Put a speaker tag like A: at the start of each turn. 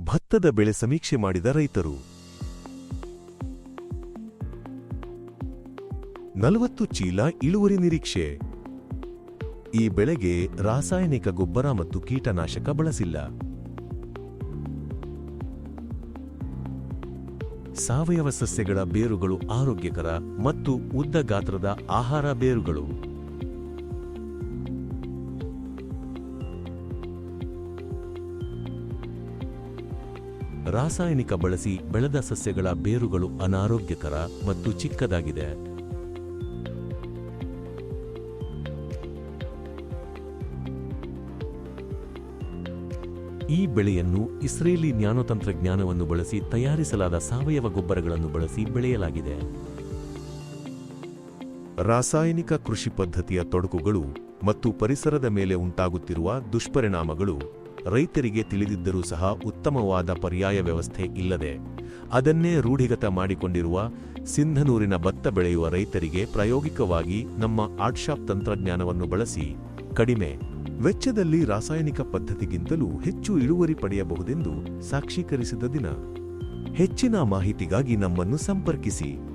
A: ಭತ್ತದ ಬೆಳೆ ಸಮೀಕ್ಷೆ ಮಾಡಿದ ರೈತರು 40 ಚೀಲ ಇಳುವರಿ ನಿರೀಕ್ಷೆ. ಈ ಬೆಳೆಗೆ ರಾಸಾಯನಿಕ ಗೊಬ್ಬರ ಮತ್ತು ಕೀಟನಾಶಕ ಬಳಸಿಲ್ಲ. ಸಾವಯವ ಸಸ್ಯಗಳ ಬೇರುಗಳು ಆರೋಗ್ಯಕರ ಮತ್ತು ಉದ್ದ ಗಾತ್ರದ ಆಹಾರ ಬೇರುಗಳು. ರಾಸಾಯನಿಕ ಬಳಸಿ ಬೆಳೆದ ಸಸ್ಯಗಳ ಬೇರುಗಳು ಅನಾರೋಗ್ಯಕರ ಮತ್ತು ಚಿಕ್ಕದಾಗಿದೆ. ಈ ಬೆಳೆಯನ್ನು ಇಸ್ರೇಲಿ ನ್ಯಾನೊತಂತ್ರಜ್ಞಾನವನ್ನು ಬಳಸಿ ತಯಾರಿಸಲಾದ ಸಾವಯವ ಗೊಬ್ಬರಗಳನ್ನು ಬಳಸಿ ಬೆಳೆಯಲಾಗಿದೆ. ರಾಸಾಯನಿಕ ಕೃಷಿ ಪದ್ಧತಿಯ ತೊಡಕುಗಳು ಮತ್ತು ಪರಿಸರದ ಮೇಲೆ ಉಂಟಾಗುತ್ತಿರುವ ದುಷ್ಪರಿಣಾಮಗಳು ರೈತರಿಗೆ ತಿಳಿದಿದ್ದರೂ ಸಹ ಉತ್ತಮವಾದ ಪರ್ಯಾಯ ವ್ಯವಸ್ಥೆ ಇಲ್ಲದೆ ಅದನ್ನೇ ರೂಢಿಗತ ಮಾಡಿಕೊಂಡಿರುವ ಸಿಂಧನೂರಿನ ಭತ್ತ ಬೆಳೆಯುವ ರೈತರಿಗೆ ಪ್ರಾಯೋಗಿಕವಾಗಿ ನಮ್ಮ ಆರ್ಟ್ಶಾಪ್ ತಂತ್ರಜ್ಞಾನವನ್ನು ಬಳಸಿ ಕಡಿಮೆ ವೆಚ್ಚದಲ್ಲಿ ರಾಸಾಯನಿಕ ಪದ್ಧತಿಗಿಂತಲೂ ಹೆಚ್ಚು ಇಳುವರಿ ಪಡೆಯಬಹುದೆಂದು ಸಾಕ್ಷೀಕರಿಸಿದ ದಿನ. ಹೆಚ್ಚಿನ ಮಾಹಿತಿಗಾಗಿ ನಮ್ಮನ್ನು ಸಂಪರ್ಕಿಸಿ.